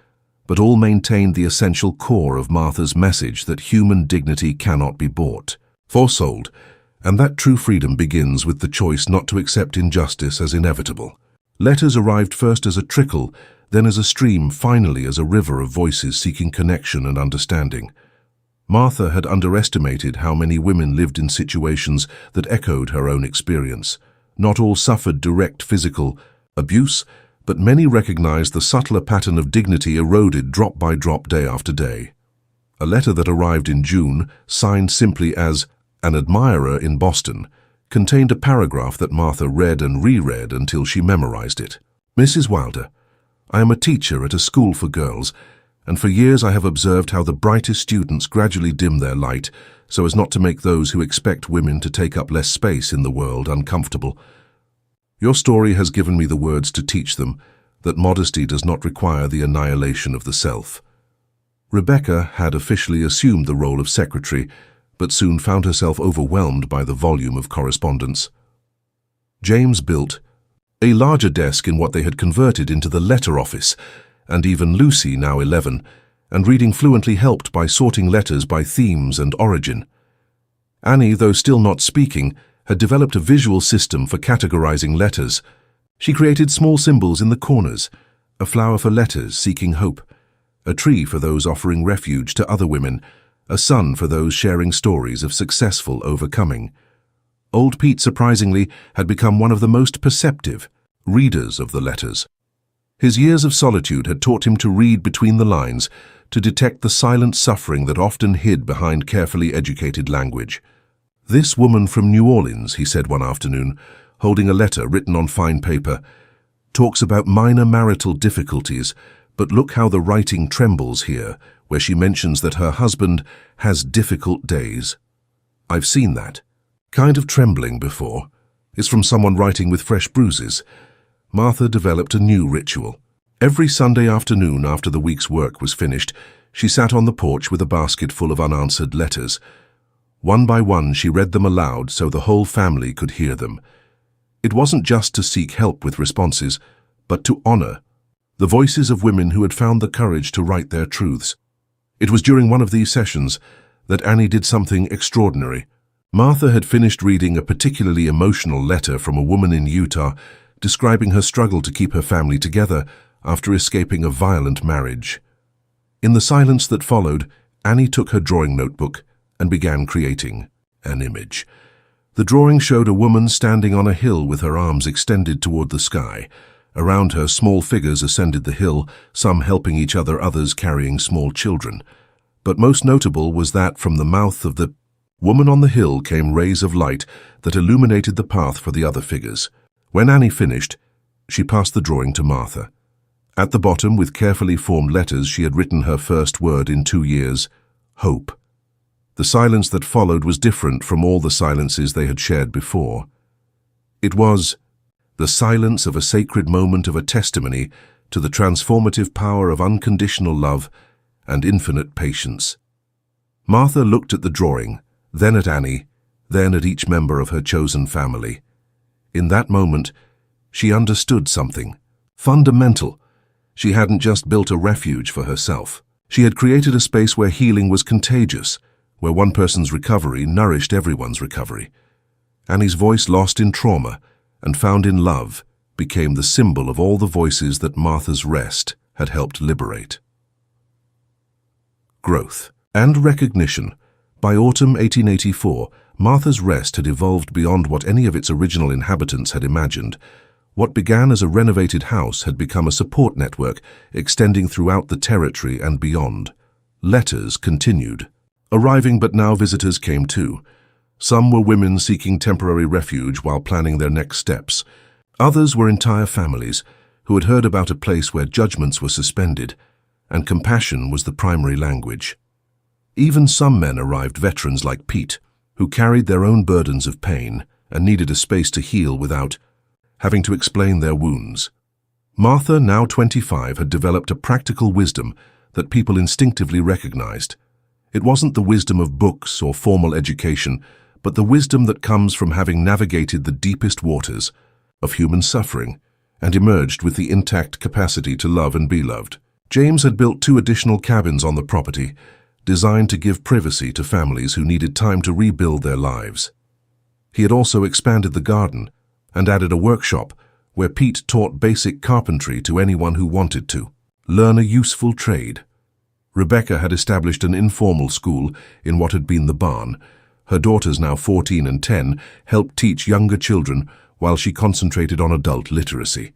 but all maintained the essential core of Martha's message that human dignity cannot be bought, forsold, and that true freedom begins with the choice not to accept injustice as inevitable. Letters arrived first as a trickle, then as a stream, finally as a river of voices seeking connection and understanding. Martha had underestimated how many women lived in situations that echoed her own experience. Not all suffered direct physical abuse, but many recognized the subtler pattern of dignity eroded drop by drop, day after day. A letter that arrived in June, signed simply as "An Admirer in Boston," contained a paragraph that Martha read and reread until she memorized it. "Mrs. Wilder, I am a teacher at a school for girls, and for years I have observed how the brightest students gradually dim their light so as not to make those who expect women to take up less space in the world uncomfortable. Your story has given me the words to teach them that modesty does not require the annihilation of the self." Rebecca had officially assumed the role of secretary, but soon found herself overwhelmed by the volume of correspondence. James built a larger desk in what they had converted into the letter office, and even Lucy, now 11, and reading fluently, helped by sorting letters by themes and origin. Annie, though still not speaking, had developed a visual system for categorizing letters. She created small symbols in the corners, a flower for letters seeking hope, a tree for those offering refuge to other women, a sun for those sharing stories of successful overcoming. Old Pete, surprisingly, had become one of the most perceptive readers of the letters. His years of solitude had taught him to read between the lines, to detect the silent suffering that often hid behind carefully educated language. "This woman from New Orleans," he said one afternoon, holding a letter written on fine paper, "talks about minor marital difficulties, but look how the writing trembles here, where she mentions that her husband has difficult days. I've seen that kind of trembling before. It's from someone writing with fresh bruises." Martha developed a new ritual. Every Sunday afternoon after the week's work was finished, she sat on the porch with a basket full of unanswered letters. One by one, she read them aloud so the whole family could hear them. It wasn't just to seek help with responses, but to honor the voices of women who had found the courage to write their truths. It was during one of these sessions that Annie did something extraordinary. Martha had finished reading a particularly emotional letter from a woman in Utah describing her struggle to keep her family together after escaping a violent marriage. In the silence that followed, Annie took her drawing notebook and began creating an image. The drawing showed a woman standing on a hill with her arms extended toward the sky. Around her, small figures ascended the hill, some helping each other, others carrying small children. But most notable was that from the mouth of the woman on the hill came rays of light that illuminated the path for the other figures. When Annie finished, she passed the drawing to Martha. At the bottom, with carefully formed letters, she had written her first word in 2 years: hope. The silence that followed was different from all the silences they had shared before. It was the silence of a sacred moment, of a testimony to the transformative power of unconditional love and infinite patience. Martha looked at the drawing, then at Annie, then at each member of her chosen family. In that moment, she understood something fundamental. She hadn't just built a refuge for herself. She had created a space where healing was contagious, where one person's recovery nourished everyone's recovery. Annie's voice, lost in trauma and found in love, became the symbol of all the voices that Martha's Rest had helped liberate. Growth and recognition. By autumn 1884, Martha's Rest had evolved beyond what any of its original inhabitants had imagined. What began as a renovated house had become a support network extending throughout the territory and beyond. Letters continued, arriving, but now visitors came too. Some were women seeking temporary refuge while planning their next steps. Others were entire families who had heard about a place where judgments were suspended and compassion was the primary language. Even some men arrived, veterans like Pete, who carried their own burdens of pain and needed a space to heal without having to explain their wounds. Martha, now 25, had developed a practical wisdom that people instinctively recognized. It wasn't the wisdom of books or formal education, but the wisdom that comes from having navigated the deepest waters of human suffering and emerged with the intact capacity to love and be loved. James had built 2 additional cabins on the property, designed to give privacy to families who needed time to rebuild their lives. He had also expanded the garden and added a workshop where Pete taught basic carpentry to anyone who wanted to learn a useful trade. Rebecca had established an informal school in what had been the barn. Her daughters, now 14 and 10, helped teach younger children while she concentrated on adult literacy.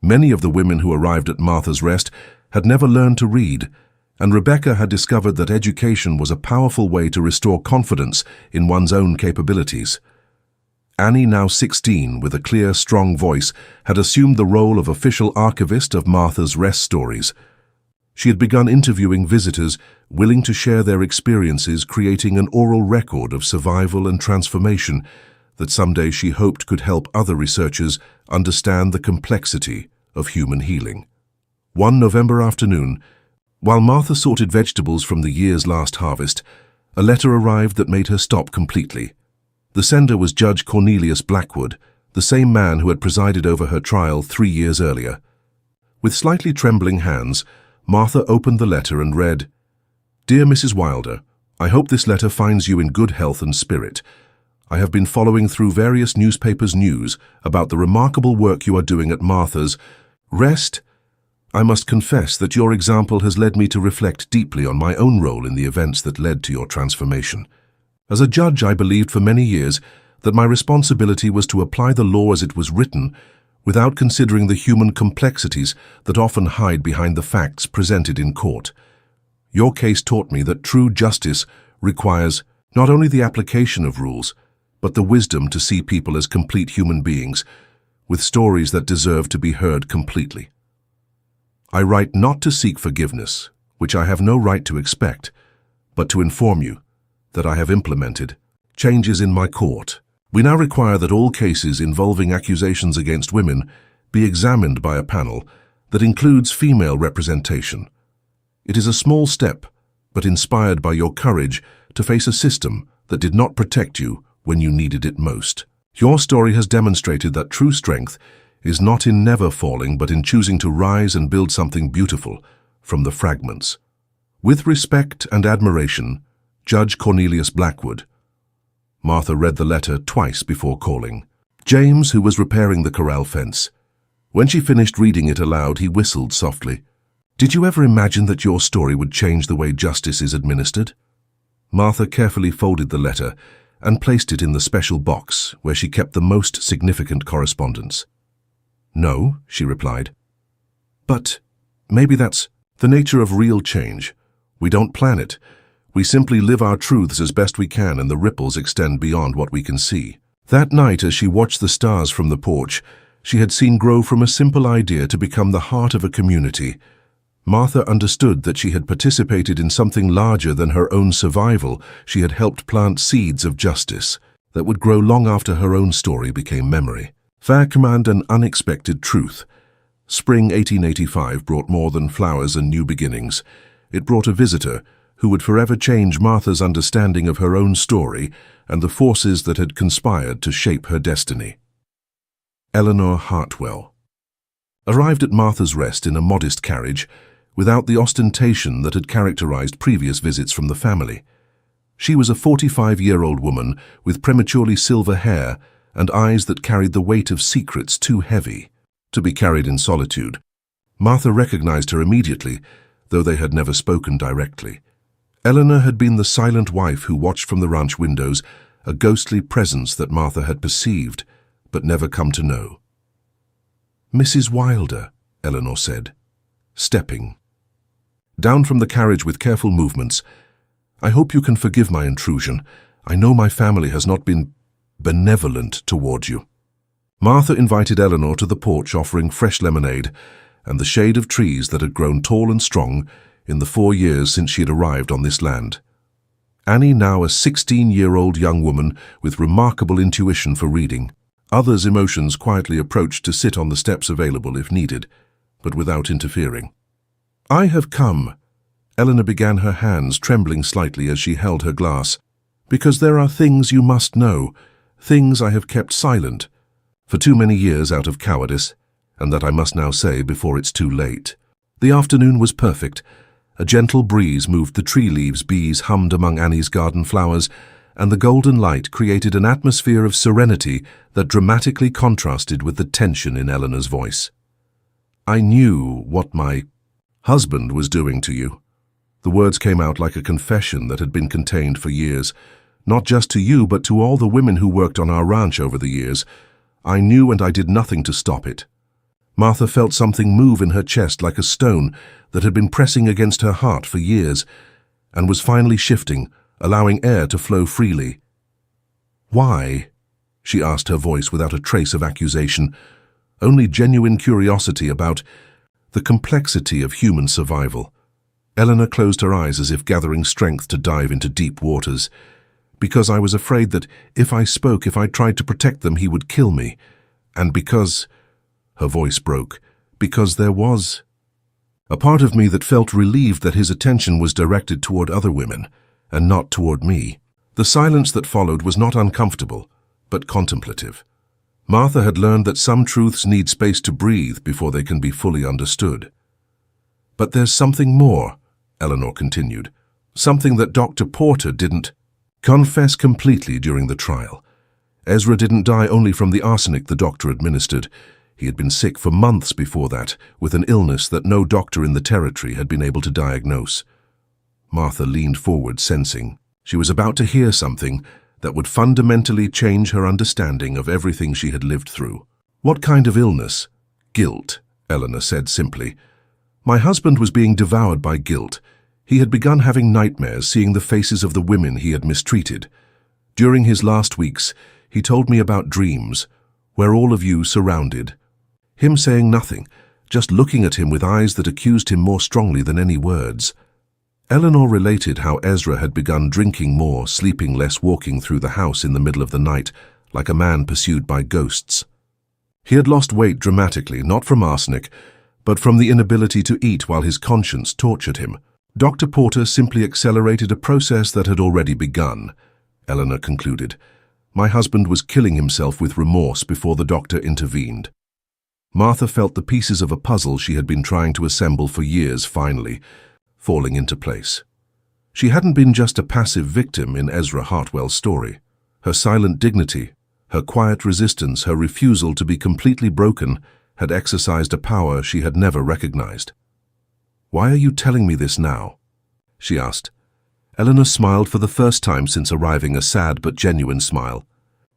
Many of the women who arrived at Martha's Rest had never learned to read, and Rebecca had discovered that education was a powerful way to restore confidence in one's own capabilities. Annie, now 16, with a clear, strong voice, had assumed the role of official archivist of Martha's Rest stories. She had begun interviewing visitors willing to share their experiences, creating an oral record of survival and transformation that someday she hoped could help other researchers understand the complexity of human healing. One November afternoon, while Martha sorted vegetables from the year's last harvest, a letter arrived that made her stop completely. The sender was Judge Cornelius Blackwood, the same man who had presided over her trial 3 years earlier. With slightly trembling hands, Martha opened the letter and read, "Dear Mrs. Wilder, I hope this letter finds you in good health and spirit. I have been following through various newspapers' news about the remarkable work you are doing at Martha's Rest. I must confess that your example has led me to reflect deeply on my own role in the events that led to your transformation. As a judge, I believed for many years that my responsibility was to apply the law as it was written, without considering the human complexities that often hide behind the facts presented in court. Your case taught me that true justice requires not only the application of rules, but the wisdom to see people as complete human beings, with stories that deserve to be heard completely. I write not to seek forgiveness, which I have no right to expect, but to inform you that I have implemented changes in my court. We now require that all cases involving accusations against women be examined by a panel that includes female representation. It is a small step, but inspired by your courage to face a system that did not protect you when you needed it most. Your story has demonstrated that true strength is not in never falling, but in choosing to rise and build something beautiful from the fragments. With respect and admiration, Judge Cornelius Blackwood." Martha read the letter twice before calling James, who was repairing the corral fence. When she finished reading it aloud, he whistled softly. "Did you ever imagine that your story would change the way justice is administered?" Martha carefully folded the letter and placed it in the special box where she kept the most significant correspondence. "No," she replied. "But maybe that's the nature of real change. We don't plan it. We simply live our truths as best we can, and the ripples extend beyond what we can see." That night, as she watched the stars from the porch, she had seen grow from a simple idea to become the heart of a community. Martha understood that she had participated in something larger than her own survival. She had helped plant seeds of justice that would grow long after her own story became memory. Fair command and unexpected truth. Spring 1885 brought more than flowers and new beginnings. It brought a visitor who would forever change Martha's understanding of her own story and the forces that had conspired to shape her destiny. Eleanor Hartwell. Arrived at Martha's Rest in a modest carriage, without the ostentation that had characterized previous visits from the family. She was a 45-year-old woman with prematurely silver hair and eyes that carried the weight of secrets too heavy to be carried in solitude. Martha recognized her immediately, though they had never spoken directly. Eleanor had been the silent wife who watched from the ranch windows, a ghostly presence that Martha had perceived, but never come to know. "Mrs. Wilder," Eleanor said, stepping down from the carriage with careful movements. "I hope you can forgive my intrusion. I know my family has not been benevolent toward you." Martha invited Eleanor to the porch, offering fresh lemonade and the shade of trees that had grown tall and strong in the 4 years since she had arrived on this land. Annie, now a 16-year-old young woman with remarkable intuition for reading others' emotions, quietly approached to sit on the steps available if needed, but without interfering. "I have come," Eleanor began, her hands trembling slightly as she held her glass, "because there are things you must know, things I have kept silent for too many years out of cowardice, and that I must now say before it's too late." The afternoon was perfect. A gentle breeze moved the tree leaves, bees hummed among Annie's garden flowers, and the golden light created an atmosphere of serenity that dramatically contrasted with the tension in Eleanor's voice. "I knew what my husband was doing to you." The words came out like a confession that had been contained for years, not just to you, but to all the women who worked on our ranch over the years. "I knew, and I did nothing to stop it." Martha felt something move in her chest like a stone that had been pressing against her heart for years and was finally shifting, allowing air to flow freely. "Why?" she asked, her voice without a trace of accusation, only genuine curiosity about the complexity of human survival. Eleanor closed her eyes as if gathering strength to dive into deep waters. "Because I was afraid that if I spoke, if I tried to protect them, he would kill me. And because—" her voice broke, "because there was a part of me that felt relieved that his attention was directed toward other women, and not toward me." The silence that followed was not uncomfortable, but contemplative. Martha had learned that some truths need space to breathe before they can be fully understood. "But there's something more," Eleanor continued, "something that Dr. Porter didn't confess completely during the trial. Ezra didn't die only from the arsenic the doctor administered. He had been sick for months before that, with an illness that no doctor in the territory had been able to diagnose." Martha leaned forward, sensing she was about to hear something that would fundamentally change her understanding of everything she had lived through. "What kind of illness?" "Guilt," Eleanor said simply. "My husband was being devoured by guilt. He had begun having nightmares, seeing the faces of the women he had mistreated. During his last weeks, he told me about dreams, where all of you surrounded. Him saying nothing, just looking at him with eyes that accused him more strongly than any words." Eleanor related how Ezra had begun drinking more, sleeping less, walking through the house in the middle of the night, like a man pursued by ghosts. He had lost weight dramatically, not from arsenic, but from the inability to eat while his conscience tortured him. Dr. Porter simply accelerated a process that had already begun, Eleanor concluded. My husband was killing himself with remorse before the doctor intervened. Martha felt the pieces of a puzzle she had been trying to assemble for years finally falling into place. She hadn't been just a passive victim in Ezra Hartwell's story. Her silent dignity, her quiet resistance, her refusal to be completely broken had exercised a power she had never recognized. "Why are you telling me this now?" she asked. Eleanor smiled for the first time since arriving, a sad but genuine smile.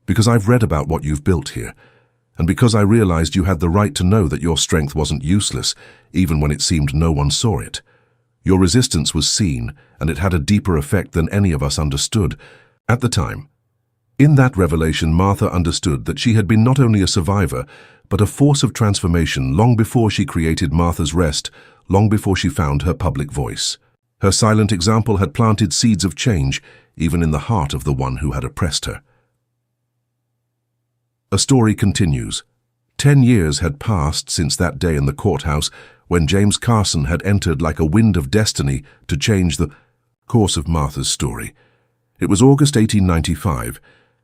"Because I've read about what you've built here, and because I realized you had the right to know that your strength wasn't useless, even when it seemed no one saw it. Your resistance was seen, and it had a deeper effect than any of us understood at the time." In that revelation, Martha understood that she had been not only a survivor, but a force of transformation long before she created Martha's Rest, long before she found her public voice. Her silent example had planted seeds of change, even in the heart of the one who had oppressed her. A story continues. 10 years had passed since that day in the courthouse when James Carson had entered like a wind of destiny to change the course of Martha's story. It was August 1895,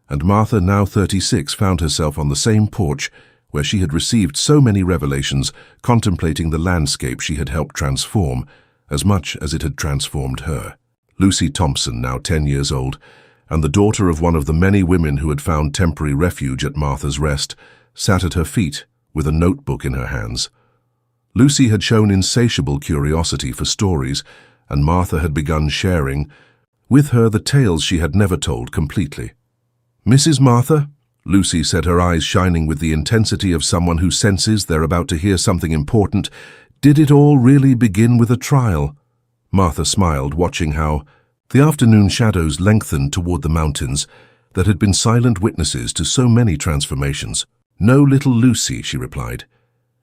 and Martha, now 36, found herself on the same porch where she had received so many revelations, contemplating the landscape she had helped transform, as much as it had transformed her. Lucy Thompson, now 10 years old, and the daughter of one of the many women who had found temporary refuge at Martha's Rest, sat at her feet with a notebook in her hands. Lucy had shown insatiable curiosity for stories, and Martha had begun sharing with her the tales she had never told completely. "Mrs. Martha," Lucy said, her eyes shining with the intensity of someone who senses they're about to hear something important, "did it all really begin with a trial?" Martha smiled, watching how the afternoon shadows lengthened toward the mountains that had been silent witnesses to so many transformations. "No, little Lucy," she replied.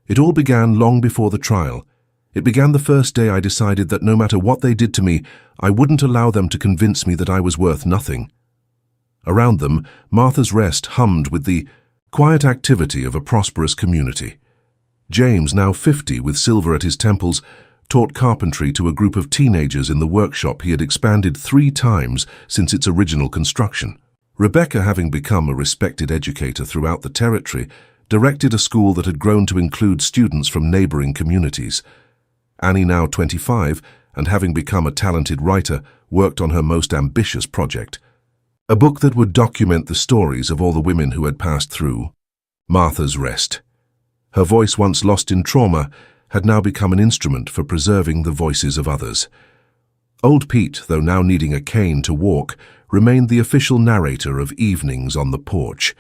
"It all began long before the trial. It began the first day I decided that no matter what they did to me, I wouldn't allow them to convince me that I was worth nothing." Around them, Martha's Rest hummed with the quiet activity of a prosperous community. James, now 50 with silver at his temples, taught carpentry to a group of teenagers in the workshop he had expanded 3 times since its original construction. Rebecca, having become a respected educator throughout the territory, directed a school that had grown to include students from neighboring communities. Annie, now 25, and having become a talented writer, worked on her most ambitious project, a book that would document the stories of all the women who had passed through Martha's Rest. Her voice, once lost in trauma, had now become an instrument for preserving the voices of others. Old Pete, though now needing a cane to walk, remained the official narrator of Evenings on the Porch.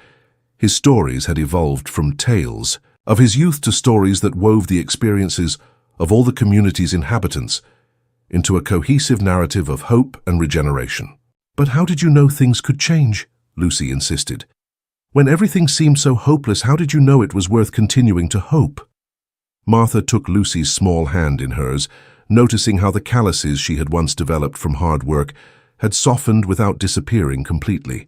His stories had evolved from tales of his youth to stories that wove the experiences of all the community's inhabitants into a cohesive narrative of hope and regeneration. "But how did you know things could change?" Lucy insisted. "When everything seemed so hopeless, how did you know it was worth continuing to hope?" Martha took Lucy's small hand in hers, noticing how the calluses she had once developed from hard work had softened without disappearing completely.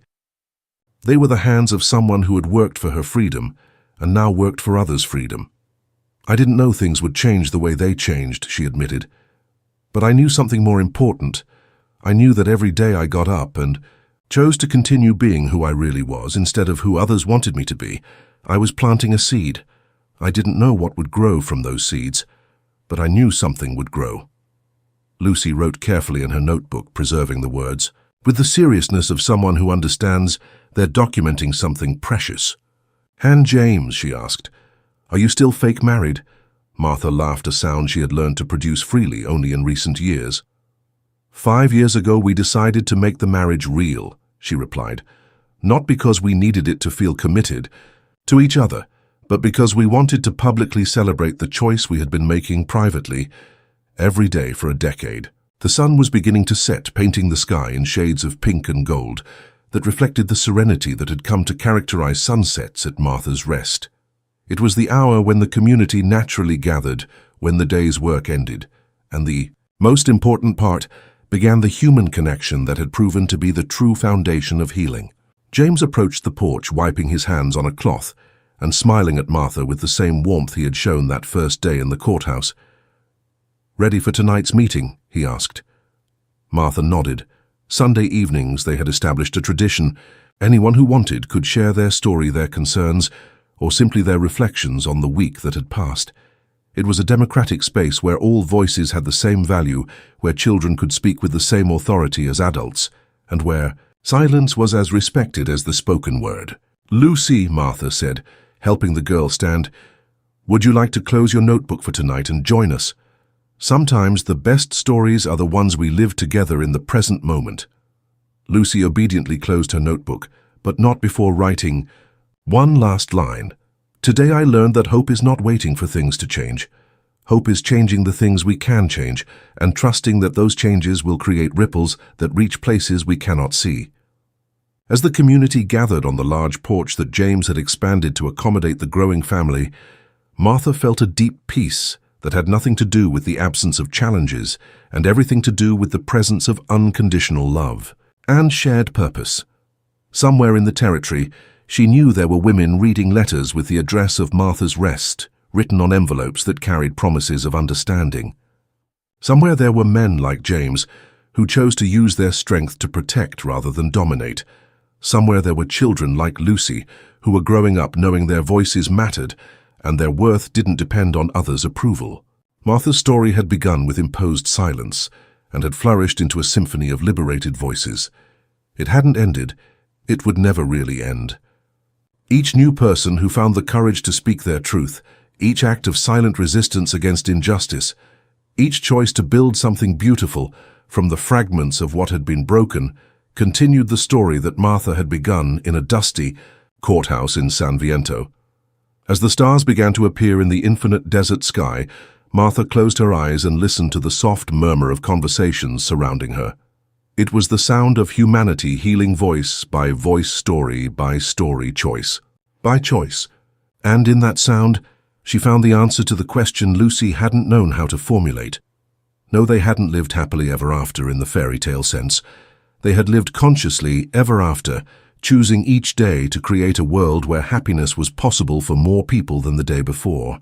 They were the hands of someone who had worked for her freedom and now worked for others' freedom. "I didn't know things would change the way they changed," she admitted. "But I knew something more important. I knew that every day I got up and chose to continue being who I really was instead of who others wanted me to be, I was planting a seed. I didn't know what would grow from those seeds, but I knew something would grow." Lucy wrote carefully in her notebook, preserving the words. With the seriousness of someone who understands they're documenting something precious. "And James," she asked, "are you still fake married?" Martha laughed, a sound she had learned to produce freely only in recent years. "5 years ago we decided to make the marriage real," she replied. "Not because we needed it to feel committed to each other, but because we wanted to publicly celebrate the choice we had been making privately every day for a decade." The sun was beginning to set, painting the sky in shades of pink and gold that reflected the serenity that had come to characterize sunsets at Martha's Rest. It was the hour when the community naturally gathered, when the day's work ended, and the most important part began, the human connection that had proven to be the true foundation of healing. James approached the porch, wiping his hands on a cloth and smiling at Martha with the same warmth he had shown that first day in the courthouse. "Ready for tonight's meeting?" he asked. Martha nodded. Sunday evenings they had established a tradition. Anyone who wanted could share their story, their concerns, or simply their reflections on the week that had passed. It was a democratic space where all voices had the same value, where children could speak with the same authority as adults, and where silence was as respected as the spoken word. "Lucy," Martha said, helping the girl stand, "would you like to close your notebook for tonight and join us? Sometimes the best stories are the ones we live together in the present moment." Lucy obediently closed her notebook, but not before writing one last line. "Today I learned that hope is not waiting for things to change. Hope is changing the things we can change, and trusting that those changes will create ripples that reach places we cannot see." As the community gathered on the large porch that James had expanded to accommodate the growing family, Martha felt a deep peace that had nothing to do with the absence of challenges and everything to do with the presence of unconditional love and shared purpose. Somewhere in the territory, she knew there were women reading letters with the address of Martha's Rest written on envelopes that carried promises of understanding. Somewhere there were men like James who chose to use their strength to protect rather than dominate. Somewhere there were children like Lucy who were growing up knowing their voices mattered and their worth didn't depend on others' approval. Martha's story had begun with imposed silence and had flourished into a symphony of liberated voices. It hadn't ended. It would never really end. Each new person who found the courage to speak their truth, each act of silent resistance against injustice, each choice to build something beautiful from the fragments of what had been broken, continued the story that Martha had begun in a dusty courthouse in San Viento. As the stars began to appear in the infinite desert sky, Martha closed her eyes and listened to the soft murmur of conversations surrounding her. It was the sound of humanity healing voice by voice, story by story, choice by choice. And in that sound, she found the answer to the question Lucy hadn't known how to formulate. No, they hadn't lived happily ever after in the fairy tale sense. They had lived consciously ever after, choosing each day to create a world where happiness was possible for more people than the day before.